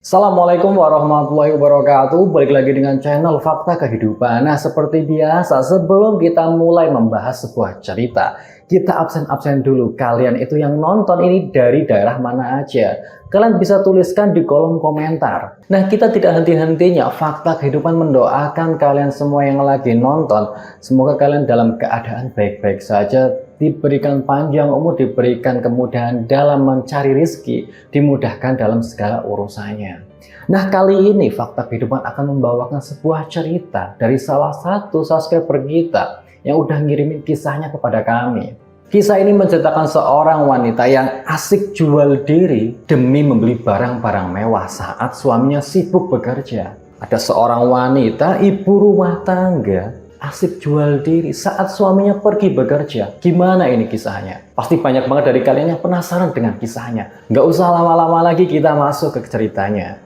Assalamualaikum warahmatullahi wabarakatuh. Balik lagi dengan channel Fakta Kehidupan. Nah, seperti biasa, sebelum kita mulai membahas sebuah cerita, kita absen dulu. Kalian itu yang nonton ini dari daerah mana aja? Kalian bisa tuliskan di kolom komentar. Nah, kita tidak henti-hentinya Fakta Kehidupan mendoakan kalian semua yang lagi nonton. Semoga kalian dalam keadaan baik-baik saja, diberikan panjang umur, diberikan kemudahan dalam mencari rezeki, dimudahkan dalam segala urusannya. Nah, kali ini Fakta Kehidupan akan membawakan sebuah cerita dari salah satu subscriber kita yang udah ngirimin kisahnya kepada kami. Kisah ini menceritakan seorang wanita yang asik jual diri demi membeli barang-barang mewah saat suaminya sibuk bekerja. Ada seorang wanita, ibu rumah tangga, asik jual diri saat suaminya pergi bekerja. Gimana ini kisahnya? Pasti banyak banget dari kalian yang penasaran dengan kisahnya. Nggak usah lama-lama lagi, kita masuk ke ceritanya.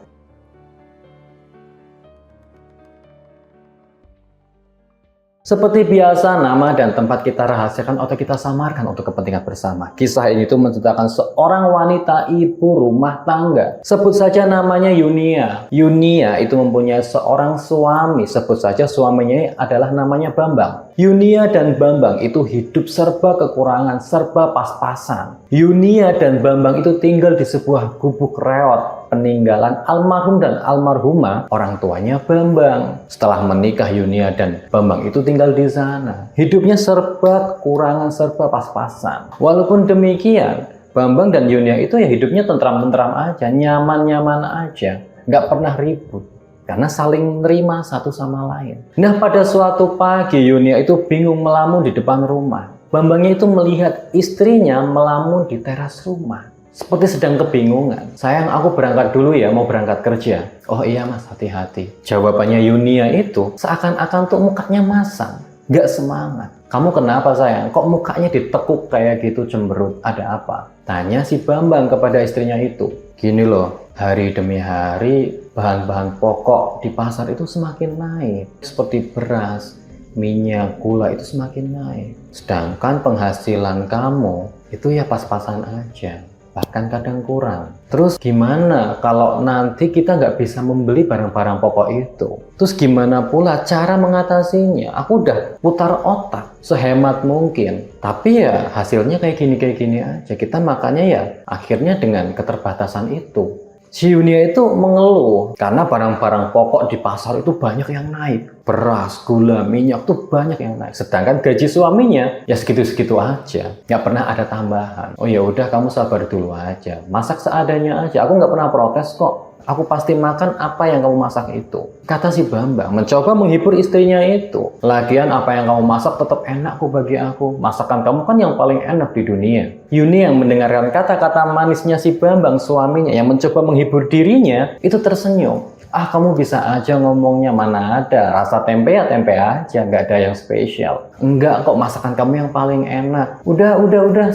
Seperti biasa, nama dan tempat kita rahasiakan atau kita samarkan untuk kepentingan bersama. Kisah ini tuh menceritakan seorang wanita ibu rumah tangga. Sebut saja namanya Yunia. Yunia itu mempunyai seorang suami. Sebut saja suaminya adalah namanya Bambang. Yunia dan Bambang itu hidup serba kekurangan, serba pas-pasan. Yunia dan Bambang itu tinggal di sebuah gubuk reot peninggalan almarhum dan almarhumah orang tuanya Bambang. Setelah menikah, Yunia dan Bambang itu tinggal di sana. Hidupnya serba kekurangan, serba pas-pasan. Walaupun demikian, Bambang dan Yunia itu ya hidupnya tentram-tentram aja, nyaman-nyaman aja, nggak pernah ribut. Karena saling menerima satu sama lain. Nah, pada suatu pagi Yunia itu bingung melamun di depan rumah. Bambangnya itu melihat istrinya melamun di teras rumah. Seperti sedang kebingungan. Sayang, aku berangkat dulu ya, mau berangkat kerja. Oh iya mas, hati-hati. Jawabannya Yunia itu seakan-akan tuh mukanya masam. Gak semangat. Kamu kenapa sayang? Kok mukanya ditekuk kayak gitu, cemberut? Ada apa? Tanya si Bambang kepada istrinya itu. Gini loh, hari demi hari bahan-bahan pokok di pasar itu semakin naik. Seperti beras, minyak, gula itu semakin naik. Sedangkan penghasilan kamu itu ya pas-pasan aja. Bahkan kadang kurang. Terus gimana kalau nanti kita nggak bisa membeli barang-barang pokok itu? Terus gimana pula cara mengatasinya? Aku udah putar otak sehemat mungkin. Tapi ya hasilnya kayak gini aja. Kita makanya ya akhirnya dengan keterbatasan itu. Si Yunia itu mengeluh karena barang-barang pokok di pasar itu banyak yang naik. Beras, gula, minyak tuh banyak yang naik. Sedangkan gaji suaminya ya segitu-segitu aja. Nggak pernah ada tambahan. Oh ya udah, kamu sabar dulu aja. Masak seadanya aja. Aku nggak pernah protes kok. Aku pasti makan apa yang kamu masak itu. Kata si Bambang, mencoba menghibur istrinya itu. Lagian apa yang kamu masak tetap enak kok bagi aku. Masakan kamu kan yang paling enak di dunia. Yuni yang mendengarkan kata-kata manisnya si Bambang, suaminya yang mencoba menghibur dirinya, itu tersenyum. Ah, kamu bisa aja ngomongnya, mana ada. Rasa tempe ya tempe aja, nggak ada yang spesial. Enggak kok, masakan kamu yang paling enak. Udah,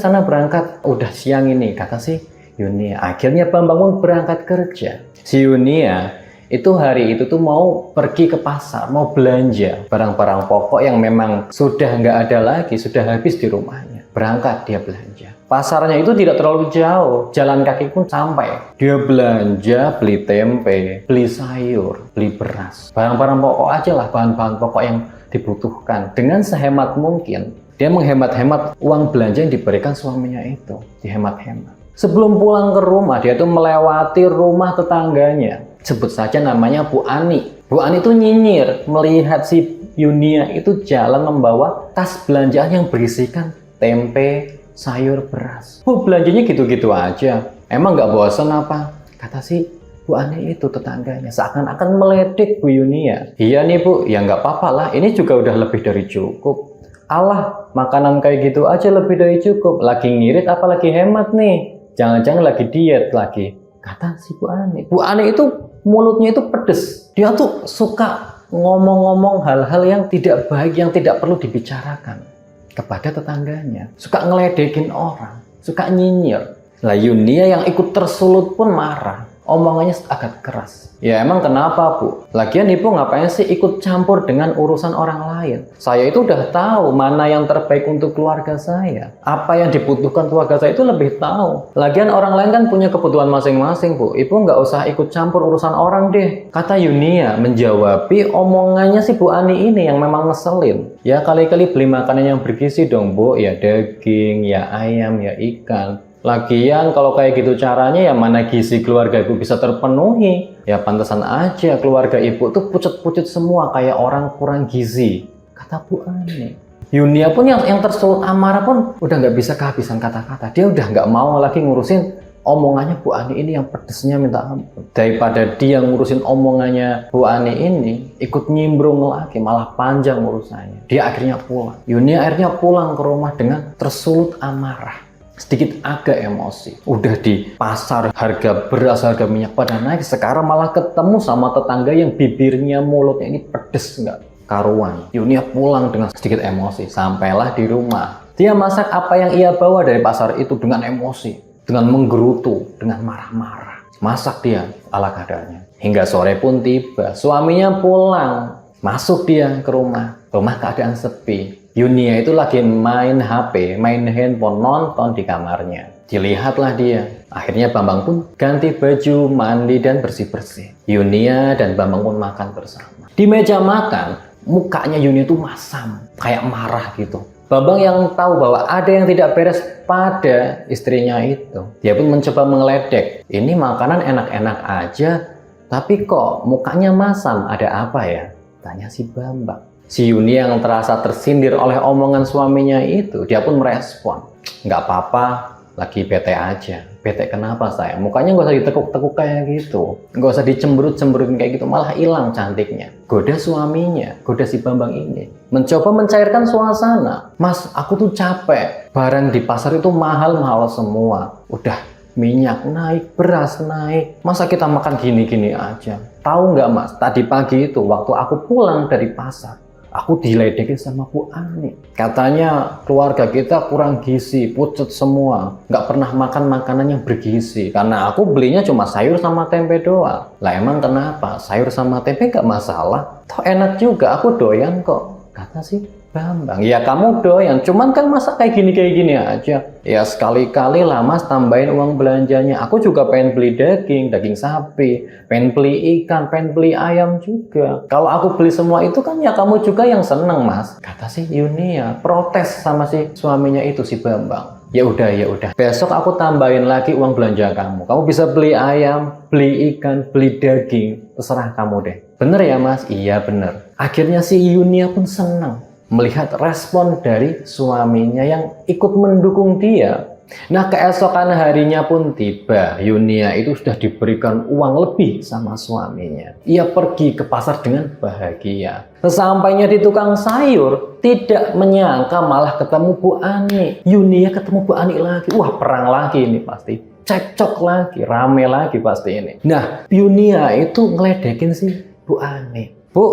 sana berangkat. Udah siang ini, kata si Yunia. Akhirnya Bambang pun berangkat kerja. Si Yunia itu hari itu tuh mau pergi ke pasar, mau belanja barang-barang pokok yang memang sudah nggak ada lagi, sudah habis di rumahnya. Berangkat dia belanja. Pasarnya itu tidak terlalu jauh, jalan kaki pun sampai. Dia belanja, beli tempe, beli sayur, beli beras. Barang-barang pokok aja lah, bahan-bahan pokok yang dibutuhkan. Dengan sehemat mungkin, dia menghemat-hemat uang belanja yang diberikan suaminya itu. Dihemat-hemat. Sebelum pulang ke rumah, dia tuh melewati rumah tetangganya. Sebut saja namanya Bu Ani. Bu Ani tuh nyinyir melihat si Yunia itu jalan membawa tas belanjaan yang berisikan tempe, sayur, beras. Bu, belanjanya gitu-gitu aja. Emang nggak bosan apa? Kata si Bu Ani itu tetangganya. Seakan-akan meledek Bu Yunia. Iya nih Bu, ya nggak apa-apa lah. Ini juga udah lebih dari cukup. Alah, makanan kayak gitu aja lebih dari cukup. Lagi ngirit apalagi hemat nih. Jangan-jangan lagi diet lagi. Kata si Bu Ani. Bu Ani itu mulutnya itu pedes. Dia tuh suka ngomong-ngomong hal-hal yang tidak baik, yang tidak perlu dibicarakan kepada tetangganya. Suka ngeledekin orang, suka nyinyir. Lah Yunia yang ikut tersulut pun marah. omongannya agak keras. Ya emang kenapa Bu? Lagian Ibu ngapain sih ikut campur dengan urusan orang lain? Saya itu udah tahu mana yang terbaik untuk keluarga saya. Apa yang dibutuhkan keluarga saya itu lebih tahu. Lagian orang lain kan punya kebutuhan masing-masing Bu. Ibu nggak usah ikut campur urusan orang deh. Kata Yunia menjawabi omongannya si Bu Ani ini yang memang ngeselin. Ya kali-kali beli makanan yang bergizi dong Bu. Ya daging, ya ayam, ya ikan. Lagian kalau kayak gitu caranya ya mana gizi keluarga ibu bisa terpenuhi. Ya pantesan aja keluarga ibu tuh pucet-pucet semua kayak orang kurang gizi. Kata Bu Ani. Yunia pun yang tersulut amarah pun udah nggak bisa kehabisan kata-kata. Dia udah nggak mau lagi ngurusin omongannya Bu Ani ini yang pedesnya minta ampun. Daripada dia ngurusin omongannya Bu Ani ini, ikut nyimbrung lagi, malah panjang urusannya. Dia akhirnya pulang. Yunia akhirnya pulang ke rumah dengan tersulut amarah. Sedikit agak emosi. Udah di pasar harga beras, harga minyak pada naik, sekarang malah ketemu sama tetangga yang bibirnya, mulutnya ini pedes nggak karuan. Yunia pulang dengan sedikit emosi. Sampailah di rumah. Dia masak apa yang ia bawa dari pasar itu dengan emosi, dengan menggerutu, dengan marah-marah. Masak dia ala kadarnya. Hingga sore pun tiba. Suaminya pulang. Masuk dia ke rumah. Rumah keadaan sepi. Yunia itu lagi main HP, main handphone, nonton di kamarnya. Dilihatlah dia. Akhirnya Bambang pun ganti baju, mandi, dan bersih-bersih. Yunia dan Bambang pun makan bersama. Di meja makan, mukanya Yunia itu masam, kayak marah gitu. Bambang yang tahu bahwa ada yang tidak beres pada istrinya itu. Dia pun mencoba mengeledek. Ini makanan enak-enak aja, tapi kok mukanya masam, ada apa ya? Tanya si Bambang. Si Yunia yang terasa tersindir oleh omongan suaminya itu, dia pun merespon. Nggak apa-apa, lagi bete aja. Bete kenapa saya? Mukanya nggak usah ditekuk-tekuk kayak gitu. Nggak usah dicemberut-cemberutin kayak gitu, malah hilang cantiknya. Goda suaminya, goda si Bambang ini. Mencoba mencairkan suasana. Mas, aku tuh capek. Barang di pasar itu mahal-mahal semua. Udah minyak naik, beras naik. Masa kita makan gini-gini aja? Tahu nggak Mas, tadi pagi itu waktu aku pulang dari pasar, aku diledekin sama Bu Ani. Katanya keluarga kita kurang gizi, pucet semua. Nggak pernah makan makanan yang bergizi. Karena aku belinya cuma sayur sama tempe doang. Lah emang kenapa? Sayur sama tempe nggak masalah. Toh enak juga, aku doyan kok. Kata si Bambang. Ya kamu doyan, cuman kan masa kayak gini aja. Ya sekali-kali lah Mas tambahin uang belanjanya. Aku juga pengen beli daging sapi, pengen beli ikan, pengen beli ayam juga. Kalau aku beli semua itu kan ya kamu juga yang seneng Mas. Kata si Yunia, protes sama si suaminya itu si Bambang. Ya udah. Besok aku tambahin lagi uang belanja kamu. Kamu bisa beli ayam, beli ikan, beli daging. Terserah kamu deh. Bener ya Mas? Iya bener. Akhirnya si Yunia pun senang melihat respon dari suaminya yang ikut mendukung dia. Nah keesokan harinya pun tiba. Yunia itu sudah diberikan uang lebih sama suaminya. Ia pergi ke pasar dengan bahagia. Sesampainya di tukang sayur, tidak menyangka malah ketemu Bu Ani. Yunia ketemu Bu Ani lagi. Wah perang lagi ini pasti. Cekcok lagi, rame lagi pasti ini. Nah Yunia itu ngeledekin si Bu Ani. Bu,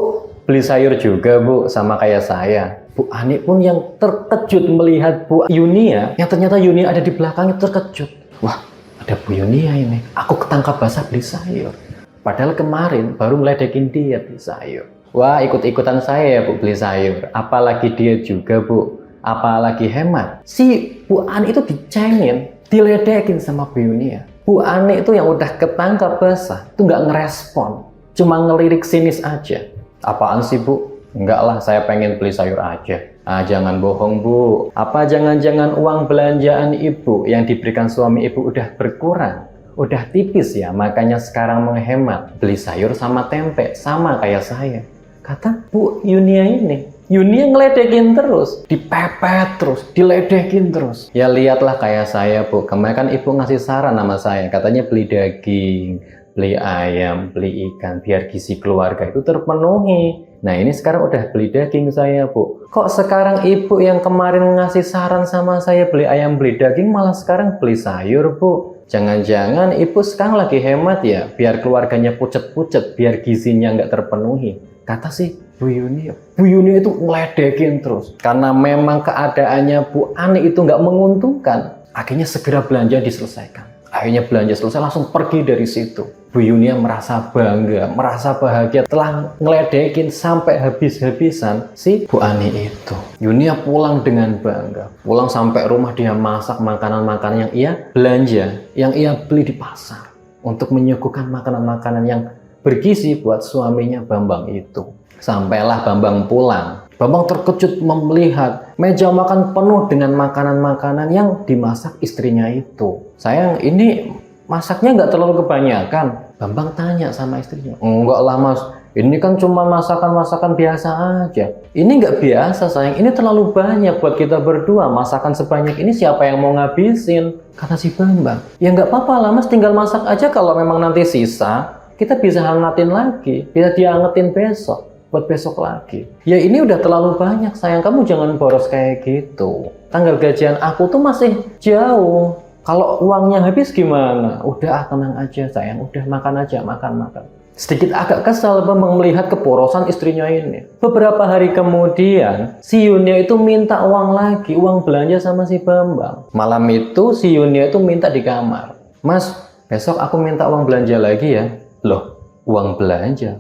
beli sayur juga Bu, sama kayak saya. Bu Ani pun yang terkejut melihat Bu Yunia, yang ternyata Yunia ada di belakangnya terkejut. Wah, ada Bu Yunia ini. Aku ketangkap basah beli sayur. Padahal kemarin baru meledekin dia beli sayur. Wah, ikut-ikutan saya ya Bu beli sayur. Apalagi dia juga Bu. Apalagi hemat. Si Bu Ani itu dicengin, diledekin sama Bu Yunia. Bu Ani itu yang udah ketangkap basah, itu nggak ngerespon. Cuma ngelirik sinis aja. Apaan sih Bu? Enggak lah, saya pengen beli sayur aja. Ah, jangan bohong Bu. Apa jangan-jangan uang belanjaan Ibu yang diberikan suami Ibu udah berkurang? Udah tipis ya, makanya sekarang menghemat. Beli sayur sama tempe, sama kayak saya. Kata Bu Yunia ini. Yunia ngeledekin terus, dipepet terus, diledekin terus. Ya lihatlah kayak saya Bu. Kemarin kan Ibu ngasih saran sama saya. Katanya beli daging, beli ayam, beli ikan, biar gizi keluarga itu terpenuhi. Nah ini sekarang udah beli daging saya Bu. Kok sekarang Ibu yang kemarin ngasih saran sama saya beli ayam, beli daging, malah sekarang beli sayur Bu? Jangan-jangan Ibu sekarang lagi hemat ya, biar keluarganya pucet-pucet, biar gizinya nggak terpenuhi. Kata si Bu Yunia. Bu Yunia itu ngeledekin terus. Karena memang keadaannya Bu Ani itu nggak menguntungkan. Akhirnya segera belanja diselesaikan. Akhirnya belanja selesai langsung pergi dari situ. Bu Yunia merasa bangga, merasa bahagia telah ngeledekin sampai habis-habisan si Bu Ani itu. Yunia pulang dengan bangga. Pulang sampai rumah dia masak makanan-makanan yang ia belanja, yang ia beli di pasar. Untuk menyuguhkan makanan-makanan yang bergizi buat suaminya Bambang itu. Sampailah Bambang pulang. Bambang terkejut melihat meja makan penuh dengan makanan-makanan yang dimasak istrinya itu. Sayang, ini masaknya nggak terlalu kebanyakan. Bambang tanya sama istrinya. Enggak lah mas, ini kan cuma masakan-masakan biasa aja. Ini nggak biasa sayang, ini terlalu banyak buat kita berdua. Masakan sebanyak ini siapa yang mau ngabisin? Kata si Bambang. Ya nggak apa-apa lah mas, tinggal masak aja, kalau memang nanti sisa, kita bisa hangatin lagi, bisa diangetin besok. Buat besok lagi. Ya ini udah terlalu banyak sayang, kamu jangan boros kayak gitu. Tanggal gajian aku tuh masih jauh. Kalau uangnya habis gimana? Udah tenang aja sayang, udah makan aja, makan. Sedikit agak kesal Bambang melihat keborosan istrinya ini. Beberapa hari kemudian, si Yunia itu minta uang lagi, uang belanja sama si Bambang. Malam itu si Yunia itu minta di kamar. Mas, besok aku minta uang belanja lagi ya. Loh, uang belanja?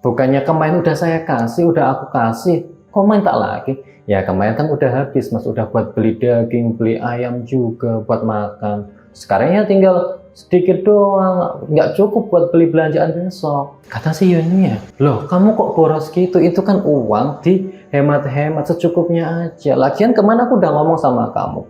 Bukannya kemarin udah saya kasih, udah aku kasih, kok minta lagi? Ya kemarin kan udah habis mas, udah buat beli daging, beli ayam juga buat makan. Sekarang ya tinggal sedikit doang, nggak cukup buat beli belanjaan besok. Kata si Yunia, loh kamu kok boros gitu? Itu kan uang dihemat-hemat secukupnya aja. Lagian kemana aku udah ngomong sama kamu,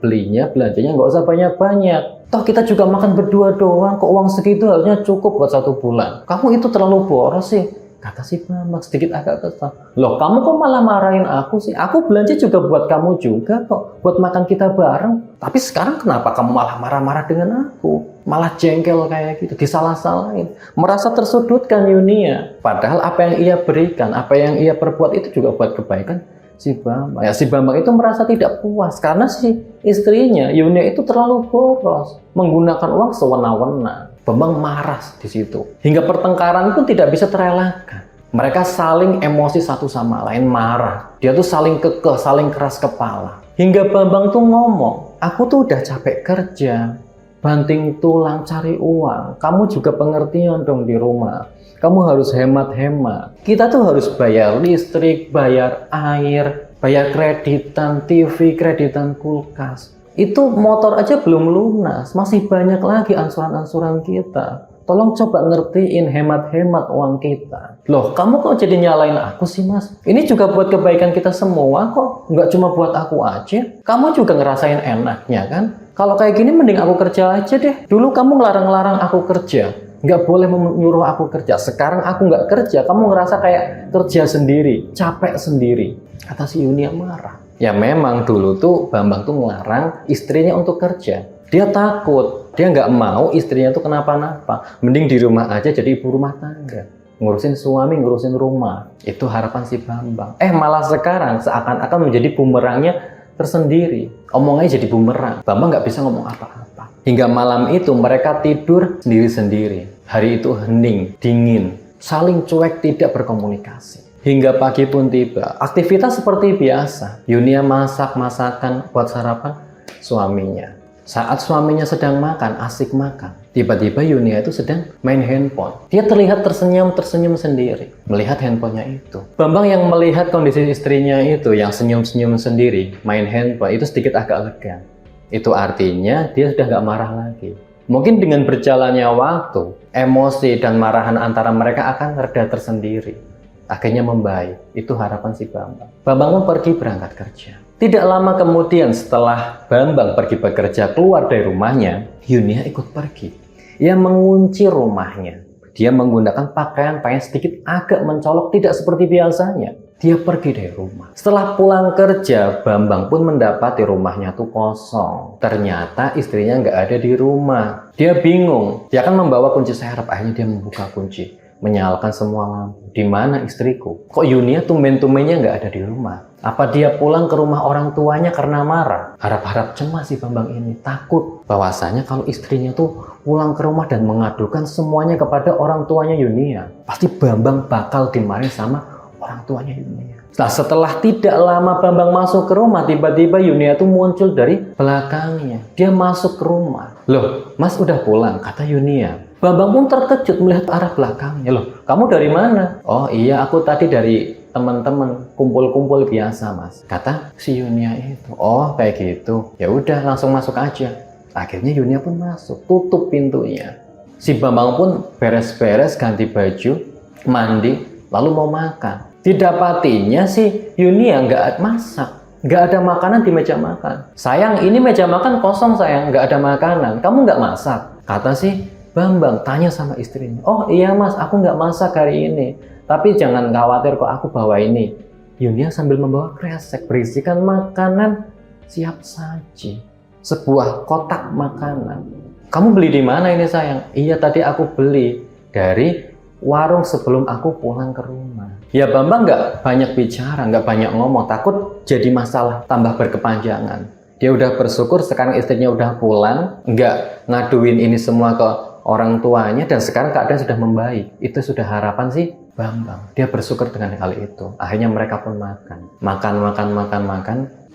belanjanya nggak usah banyak-banyak. Toh kita juga makan berdua doang, kok uang segitu harusnya cukup buat 1 bulan. Kamu itu terlalu boros sih. Kata si Bambang sedikit agak kesal. Loh kamu kok malah marahin aku sih? Aku belanja juga buat kamu juga kok. Buat makan kita bareng. Tapi sekarang kenapa kamu malah marah-marah dengan aku? Malah jengkel kayak gitu. Disalah-salahin. Merasa tersudutkan Yunia. Padahal apa yang ia berikan, apa yang ia perbuat itu juga buat kebaikan si Bambang. Ya si Bambang itu merasa tidak puas. Karena si istrinya Yunia itu terlalu boros. Menggunakan uang sewenang-wenang. Bambang marah di situ. Hingga pertengkaran pun tidak bisa terelakkan. Mereka saling emosi satu sama lain, marah. Dia tuh saling kekeh, saling keras kepala. Hingga Bambang tuh ngomong, aku tuh udah capek kerja, banting tulang cari uang. Kamu juga pengertian dong di rumah. Kamu harus hemat-hemat. Kita tuh harus bayar listrik, bayar air, bayar kreditan TV, kreditan kulkas. Itu motor aja belum lunas, masih banyak lagi ansuran-ansuran kita. Tolong coba ngertiin, hemat-hemat uang kita. Loh, kamu kok jadi nyalain aku sih mas? Ini juga buat kebaikan kita semua kok, nggak cuma buat aku aja. Kamu juga ngerasain enaknya kan? Kalau kayak gini mending aku kerja aja deh. Dulu kamu ngelarang-larang aku kerja, nggak boleh menyuruh aku kerja. Sekarang aku nggak kerja, kamu ngerasa kayak kerja sendiri, capek sendiri. Kata si Yunia marah. Ya memang dulu tuh Bambang tuh ngelarang istrinya untuk kerja. Dia takut, dia nggak mau istrinya tuh kenapa-napa. Mending di rumah aja jadi ibu rumah tangga. Ngurusin suami, ngurusin rumah. Itu harapan si Bambang. Malah sekarang seakan-akan menjadi bumerangnya tersendiri. Omongnya jadi bumerang. Bambang nggak bisa ngomong apa-apa. Hingga malam itu mereka tidur sendiri-sendiri. Hari itu hening, dingin, saling cuek, tidak berkomunikasi. Hingga pagi pun tiba, aktivitas seperti biasa. Yunia masak masakan buat sarapan suaminya. Saat suaminya sedang makan, asik makan. Tiba-tiba Yunia itu sedang main handphone. Dia terlihat tersenyum sendiri melihat handphonenya itu. Bambang yang melihat kondisi istrinya itu yang senyum-senyum sendiri, main handphone, itu sedikit agak lega. Itu artinya dia sudah nggak marah lagi. Mungkin dengan berjalannya waktu, emosi dan marahan antara mereka akan reda tersendiri. Akhirnya membaik. Itu harapan si Bambang. Bambang pun pergi berangkat kerja. Tidak lama kemudian setelah Bambang pergi bekerja keluar dari rumahnya, Yunia ikut pergi. Ia mengunci rumahnya. Dia menggunakan pakaian sedikit agak mencolok, tidak seperti biasanya. Dia pergi dari rumah. Setelah pulang kerja, Bambang pun mendapati rumahnya tuh kosong. Ternyata istrinya nggak ada di rumah. Dia bingung. Dia akan membawa kunci serep. Akhirnya dia membuka kunci, menyalakan semua lampu. Di mana istriku? Kok Yunia tumben-tumbennya nggak ada di rumah? Apa dia pulang ke rumah orang tuanya karena marah? Harap-harap cemas si Bambang ini, takut bahwasanya kalau istrinya tuh pulang ke rumah dan mengadukan semuanya kepada orang tuanya Yunia, pasti Bambang bakal dimarahin sama orang tuanya Yunia. Nah, setelah tidak lama Bambang masuk ke rumah, tiba-tiba Yunia tuh muncul dari belakangnya. Dia masuk ke rumah. Loh, Mas udah pulang, kata Yunia. Bambang pun terkejut melihat arah belakangnya. Loh, kamu dari mana? Oh iya, aku tadi dari teman-teman kumpul-kumpul biasa, Mas, kata si Yunia itu. Oh kayak gitu, ya udah langsung masuk aja. Akhirnya Yunia pun masuk, tutup pintunya. Si Bambang pun beres-beres, ganti baju, mandi, lalu mau makan. Didapatinya si Yunia nggak masak, nggak ada makanan di meja makan. Sayang, ini meja makan kosong sayang, nggak ada makanan. Kamu nggak masak? Kata si Bambang, tanya sama istrinya. Oh iya Mas, aku nggak masak hari ini. Tapi jangan khawatir kok, aku bawa ini. Yunia sambil membawa kresek berisikan makanan siap saji. Sebuah kotak makanan. Kamu beli di mana ini sayang? Iya tadi aku beli dari warung sebelum aku pulang ke rumah. Ya Bambang nggak banyak bicara, nggak banyak ngomong, takut jadi masalah tambah berkepanjangan. Dia udah bersyukur sekarang istrinya udah pulang, nggak ngaduin ini semua ke orang tuanya, dan sekarang keadaan sudah membaik. Itu sudah harapan sih Bambang. Dia bersyukur dengan hal itu. Akhirnya mereka pun makan.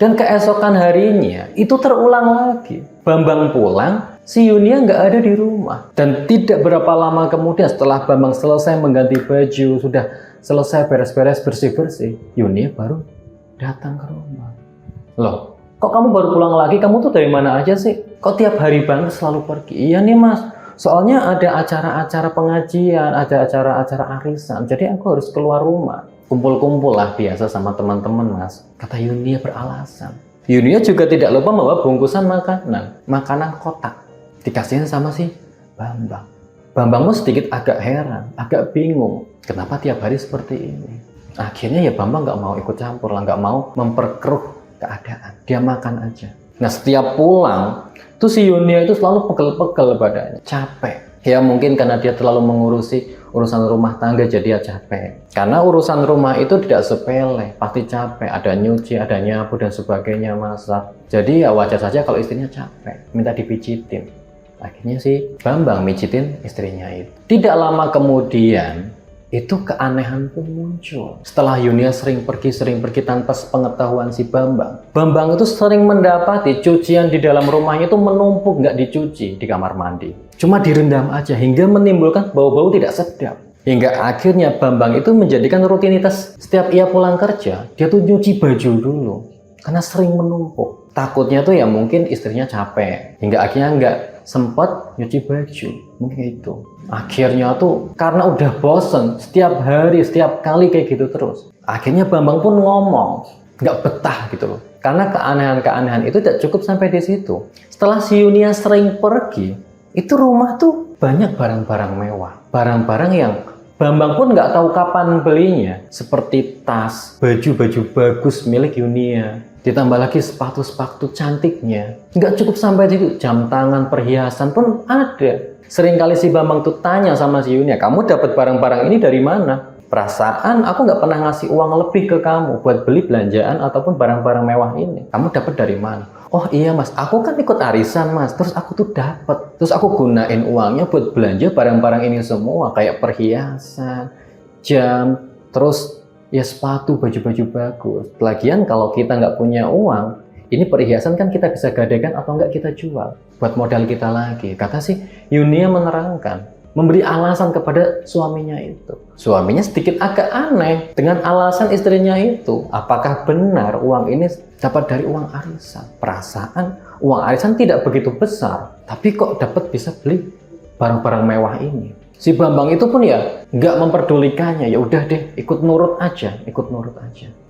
Dan keesokan harinya itu terulang lagi. Bambang pulang, si Yunia nggak ada di rumah. Dan tidak berapa lama kemudian setelah Bambang selesai mengganti baju, sudah selesai beres-beres bersih-bersih, Yunia baru datang ke rumah. Loh, kok kamu baru pulang lagi? Kamu tuh dari mana aja sih? Kok tiap hari banget selalu pergi? Iya nih Mas, soalnya ada acara-acara pengajian, ada acara-acara arisan, jadi aku harus keluar rumah. Kumpul-kumpul lah biasa sama teman-teman Mas, kata Yunia beralasan. Yunia juga tidak lupa membawa bungkusan makanan kotak. Dikasihin sama si Bambang. Bambang pun sedikit agak heran, agak bingung. Kenapa tiap hari seperti ini? Akhirnya ya Bambang nggak mau ikut campur lah, nggak mau memperkeruh keadaan. Dia makan aja. Nah setiap pulang, tuh si Yunia itu selalu pegel-pegel badannya, capek. Ya mungkin karena dia terlalu mengurusi urusan rumah tangga jadi dia capek. Karena urusan rumah itu tidak sepele, pasti capek. Ada nyuci, ada nyapu dan sebagainya, masak. Jadi ya wajar saja kalau istrinya capek, minta dipijitin. Akhirnya si Bambang mijitin istrinya itu. Tidak lama kemudian, itu keanehan pun muncul. Setelah Yunia sering pergi tanpa pengetahuan si Bambang. Bambang itu sering mendapati cucian di dalam rumahnya itu menumpuk nggak dicuci di kamar mandi. Cuma direndam aja hingga menimbulkan bau-bau tidak sedap. Hingga akhirnya Bambang itu menjadikan rutinitas setiap ia pulang kerja, dia tuh nyuci baju dulu. Karena sering menumpuk. Takutnya tuh ya mungkin istrinya capek. Hingga akhirnya nggak sempat nyuci baju. Mungkin itu. Akhirnya tuh karena udah bosen setiap hari, setiap kali kayak gitu terus. Akhirnya Bambang pun ngomong, nggak betah gitu loh. Karena keanehan-keanehan itu tidak cukup sampai di situ. Setelah si Yunia sering pergi, itu rumah tuh banyak barang-barang mewah. Barang-barang yang Bambang pun nggak tahu kapan belinya. Seperti tas, baju-baju bagus milik Yunia. Ditambah lagi sepatu-sepatu cantiknya. Nggak cukup sampai di situ, jam tangan, perhiasan pun ada. Seringkali si Bambang tuh tanya sama si Yunia, kamu dapat barang-barang ini dari mana? Perasaan aku nggak pernah ngasih uang lebih ke kamu buat beli belanjaan ataupun barang-barang mewah ini. Kamu dapat dari mana? Oh iya Mas, aku kan ikut arisan Mas, terus aku tuh dapat. Terus aku gunain uangnya buat belanja barang-barang ini semua, kayak perhiasan, jam, terus ya sepatu, baju-baju bagus. Lagian kalau kita nggak punya uang, ini perhiasan kan kita bisa gadaikan atau enggak kita jual buat modal kita lagi. Kata si Yunia menerangkan, memberi alasan kepada suaminya itu. Suaminya sedikit agak aneh dengan alasan istrinya itu. Apakah benar uang ini dapat dari uang arisan? Perasaan uang arisan tidak begitu besar, tapi kok dapat bisa beli barang-barang mewah ini. Si Bambang itu pun ya nggak memperdulikannya. Ya udah deh, ikut nurut aja.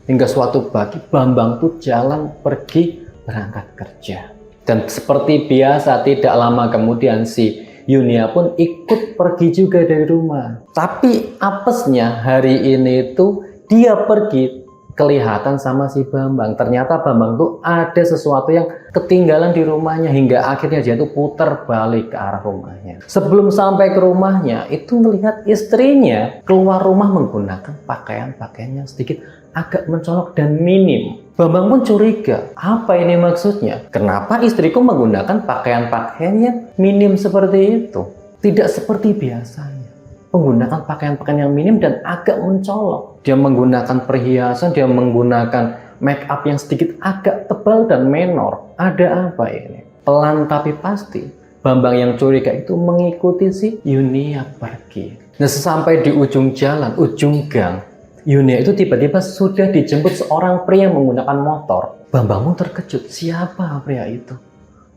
Hingga suatu pagi Bambang tuh jalan pergi berangkat kerja. Dan seperti biasa tidak lama kemudian si Yunia pun ikut pergi juga dari rumah. Tapi apesnya hari ini tuh dia pergi kelihatan sama si Bambang. Ternyata Bambang tuh ada sesuatu yang ketinggalan di rumahnya hingga akhirnya dia tuh putar balik ke arah rumahnya. Sebelum sampai ke rumahnya itu melihat istrinya keluar rumah menggunakan pakaian-pakaian yang sedikit agak mencolok dan minim. Bambang pun curiga, apa ini maksudnya? Kenapa istriku menggunakan pakaian-pakaian yang minim seperti itu? Tidak seperti biasanya. Menggunakan pakaian-pakaian yang minim dan agak mencolok. Dia menggunakan perhiasan, dia menggunakan make up yang sedikit agak tebal dan menor. Ada apa ini? Pelan tapi pasti. Bambang yang curiga itu mengikuti si Yunia pergi. Nah, sesampai di ujung jalan, ujung gang, Yunia itu tiba-tiba sudah dijemput seorang pria menggunakan motor. Bambang pun terkejut, siapa pria itu?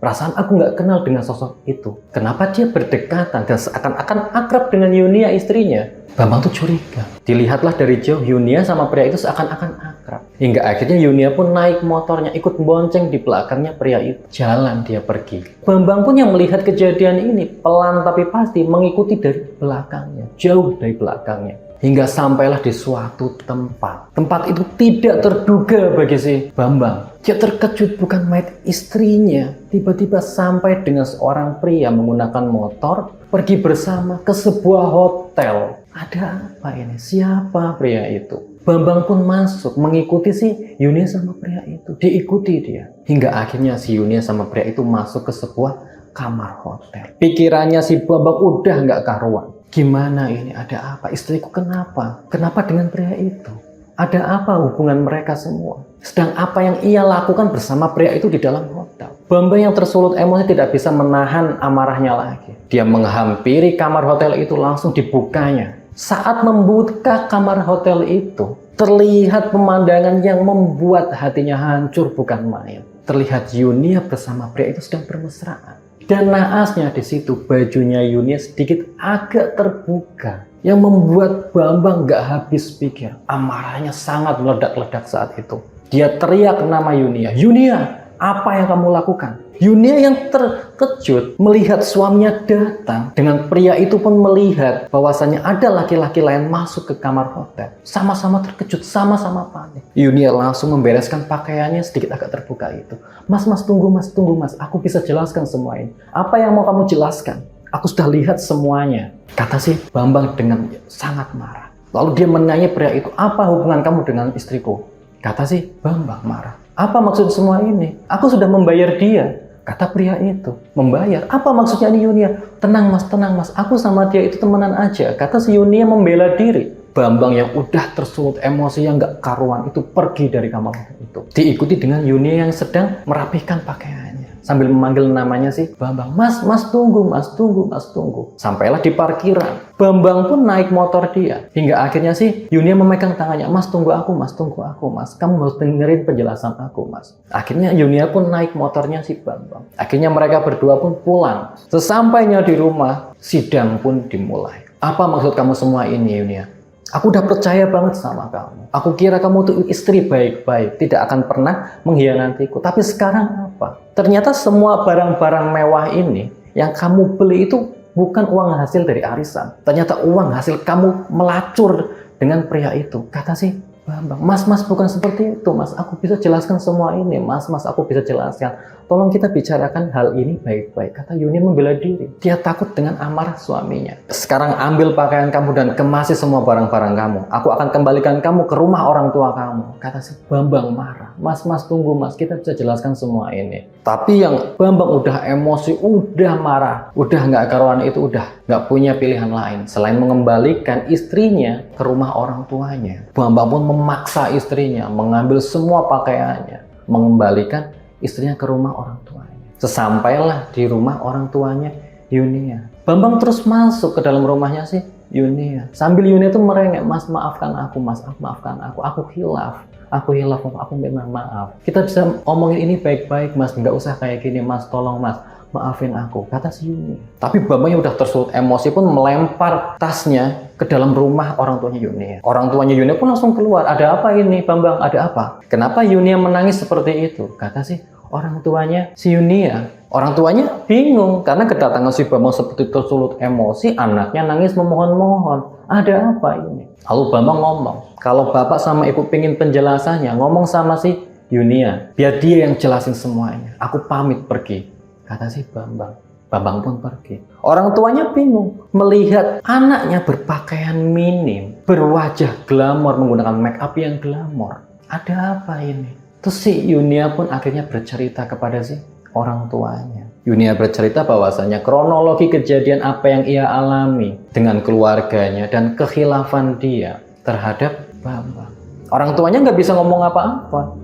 Perasaan aku nggak kenal dengan sosok itu. Kenapa dia berdekatan dan seakan-akan akrab dengan Yunia istrinya? Bambang tuh curiga. Dilihatlah dari jauh, Yunia sama pria itu seakan-akan akrab. Hingga akhirnya Yunia pun naik motornya, ikut bonceng di belakangnya pria itu. Jalan dia pergi. Bambang pun yang melihat kejadian ini, pelan tapi pasti mengikuti dari belakangnya, jauh dari belakangnya. Hingga sampailah di suatu tempat. Tempat itu tidak terduga bagi si Bambang. Dia terkejut bukan main istrinya. Tiba-tiba sampai dengan seorang pria menggunakan motor pergi bersama ke sebuah hotel. Ada apa ini? Siapa pria itu? Bambang pun masuk mengikuti si Yunia sama pria itu. Diikuti dia. Hingga akhirnya si Yunia sama pria itu masuk ke sebuah kamar hotel. Pikirannya si Bambang udah nggak karuan. Gimana ini? Ada apa? Istriku kenapa? Kenapa dengan pria itu? Ada apa hubungan mereka semua? Sedang apa yang ia lakukan bersama pria itu di dalam hotel? Bambang yang tersulut emosi tidak bisa menahan amarahnya lagi. Dia menghampiri kamar hotel itu, langsung dibukanya. Saat membuka kamar hotel itu, terlihat pemandangan yang membuat hatinya hancur bukan main. Terlihat Yunia bersama pria itu sedang bermesraan. Dan naasnya di situ bajunya Yunia sedikit agak terbuka, yang membuat Bambang gak habis pikir. Amarahnya sangat meledak-ledak saat itu. Dia teriak nama Yunia. Yunia, apa yang kamu lakukan? Yunia yang terkejut melihat suaminya datang. Dengan pria itu pun melihat bahwasannya ada laki-laki lain masuk ke kamar hotel. Sama-sama terkejut, sama-sama panik. Yunia langsung membereskan pakaiannya sedikit agak terbuka itu. Mas, tunggu mas. Aku bisa jelaskan semua ini. Apa yang mau kamu jelaskan? Aku sudah lihat semuanya. Kata si Bambang dengan sangat marah. Lalu dia menanya pria itu, apa hubungan kamu dengan istriku? Kata si Bambang marah. Apa maksud semua ini? Aku sudah membayar dia. Kata pria itu, membayar? Apa maksudnya ini Yunia? Tenang mas, aku sama dia itu temenan aja. Kata si Yunia membela diri. Bambang yang udah tersulut emosi yang gak karuan itu pergi dari kamar itu. Diikuti dengan Yunia yang sedang merapihkan pakaiannya. Sambil memanggil namanya si Bambang. Mas, tunggu. Sampailah di parkiran. Bambang pun naik motor dia. Hingga akhirnya si Yunia memegang tangannya. Mas, tunggu aku mas. Kamu harus dengerin penjelasan aku mas. Akhirnya Yunia pun naik motornya si Bambang. Akhirnya mereka berdua pun pulang. Sesampainya di rumah, sidang pun dimulai. Apa maksud kamu semua ini Yunia? Aku udah percaya banget sama kamu. Aku kira kamu tuh istri baik-baik, tidak akan pernah mengkhianatiku. Tapi sekarang apa? Ternyata semua barang-barang mewah ini yang kamu beli itu bukan uang hasil dari arisan. Ternyata uang hasil kamu melacur dengan pria itu. Kata si Bambang, mas bukan seperti itu mas. Aku bisa jelaskan semua ini mas, aku bisa jelaskan. Tolong kita bicarakan hal ini baik-baik. Kata Yunia membela diri. Dia takut dengan amarah suaminya. Sekarang ambil pakaian kamu dan kemasi semua barang-barang kamu. Aku akan kembalikan kamu ke rumah orang tua kamu. Kata si Bambang marah. Mas tunggu mas, kita bisa jelaskan semua ini. Tapi yang Bambang udah emosi, udah marah, udah nggak karuan itu, udah nggak punya pilihan lain selain mengembalikan istrinya ke rumah orang tuanya. Bambang pun memaksa istrinya mengambil semua pakaiannya, mengembalikan istrinya ke rumah orang tuanya. Sesampailah di rumah orang tuanya Yunia, Bambang terus masuk ke dalam rumahnya sih Yunia. Sambil Yunia itu merengek, mas maafkan aku, aku hilaf, aku minta maaf. Kita bisa omongin ini baik-baik mas, nggak usah kayak gini mas, tolong mas, maafin aku, kata si Yunia. Tapi Bambang yang udah tersulut emosi pun melempar tasnya ke dalam rumah orang tuanya Yunia. Orang tuanya Yunia pun langsung keluar. Ada apa ini Bambang? Ada apa? Kenapa Yunia menangis seperti itu? Kata si orang tuanya si Yunia. Orang tuanya bingung karena kedatangan si Bambang seperti tersulut emosi, anaknya nangis memohon-mohon. Ada apa ini? Lalu Bambang ngomong, kalau bapak sama ibu pingin penjelasannya, ngomong sama si Yunia, biar dia yang jelasin semuanya. Aku pamit pergi, kata si Bambang. Bambang pun pergi. Orang tuanya bingung melihat anaknya berpakaian minim, berwajah glamor, menggunakan make up yang glamor. Ada apa ini? Terus si Yunia pun akhirnya bercerita kepada si orang tuanya. Yunia bercerita bahwasanya kronologi kejadian apa yang ia alami dengan keluarganya dan kekhilafan dia terhadap Bambang. Orang tuanya nggak bisa ngomong apa-apa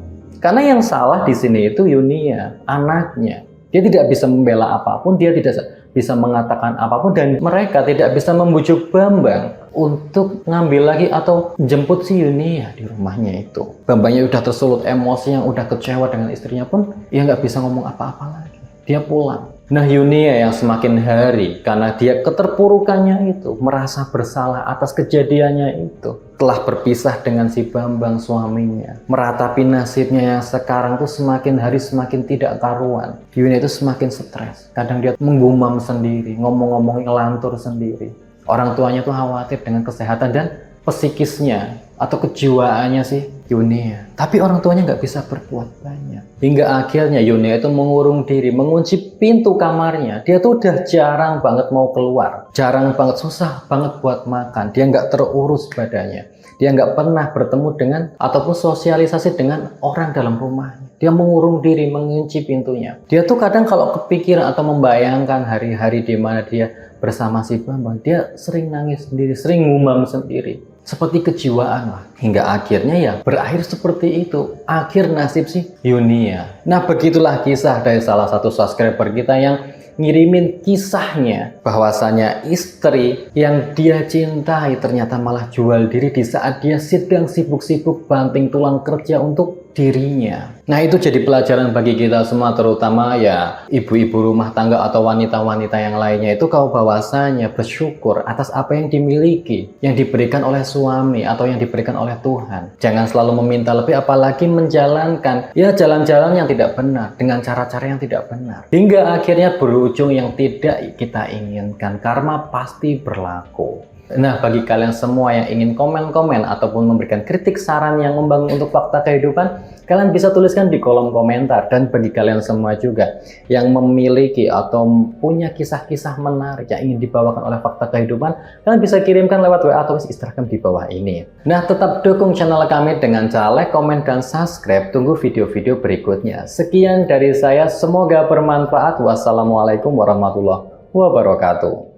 karena yang salah di sini itu Yunia, anaknya. Dia tidak bisa membela apapun, dia tidak bisa mengatakan apapun, dan mereka tidak bisa membujuk Bambang untuk ngambil lagi atau jemput si Yunia di rumahnya itu. Bambangnya udah tersulut emosi, yang udah kecewa dengan istrinya pun, ya nggak bisa ngomong apa-apa lagi. Dia pulang. Nah, Yunia yang semakin hari, karena dia keterpurukannya itu, merasa bersalah atas kejadiannya itu, telah berpisah dengan si Bambang suaminya, meratapi nasibnya yang sekarang tuh semakin hari semakin tidak karuan. Yunia itu semakin stres. Kadang dia menggumam sendiri, ngomong-ngomong ngelantur sendiri. Orang tuanya tuh khawatir dengan kesehatan dan psikisnya atau kejiwaannya sih Yunia. Tapi orang tuanya nggak bisa berbuat banyak. Hingga akhirnya Yunia itu mengurung diri, mengunci pintu kamarnya. Dia tuh udah jarang banget mau keluar. Jarang banget, susah banget buat makan. Dia nggak terurus badannya. Dia nggak pernah bertemu dengan ataupun sosialisasi dengan orang dalam rumahnya. Dia mengurung diri, mengunci pintunya. Dia tuh kadang kalau kepikiran atau membayangkan hari-hari di mana dia bersama si Bambang, dia sering nangis sendiri, sering ngumam sendiri. Seperti kejiwaan lah. Hingga akhirnya ya berakhir seperti itu. Akhir nasib si Yunia. Nah, begitulah kisah dari salah satu subscriber kita yang ngirimin kisahnya, bahwasanya istri yang dia cintai ternyata malah jual diri di saat dia sedang sibuk-sibuk banting tulang kerja untuk dirinya. Nah, itu jadi pelajaran bagi kita semua, terutama ya ibu-ibu rumah tangga atau wanita-wanita yang lainnya itu, kau bahwasanya bersyukur atas apa yang dimiliki, yang diberikan oleh suami atau yang diberikan oleh Tuhan. Jangan selalu meminta lebih, apalagi menjalankan ya jalan-jalan yang tidak benar dengan cara-cara yang tidak benar, hingga akhirnya berujung yang tidak kita inginkan. Karma pasti berlaku. Nah, bagi kalian semua yang ingin komen-komen ataupun memberikan kritik saran yang membangun untuk fakta kehidupan, kalian bisa tuliskan di kolom komentar. Dan bagi kalian semua juga yang memiliki atau punya kisah-kisah menarik yang ingin dibawakan oleh fakta kehidupan, kalian bisa kirimkan lewat WA atau Instagram di bawah ini. Nah, tetap dukung channel kami dengan cara like, komen, dan subscribe. Tunggu video-video berikutnya. Sekian dari saya, semoga bermanfaat. Wassalamualaikum warahmatullahi wabarakatuh.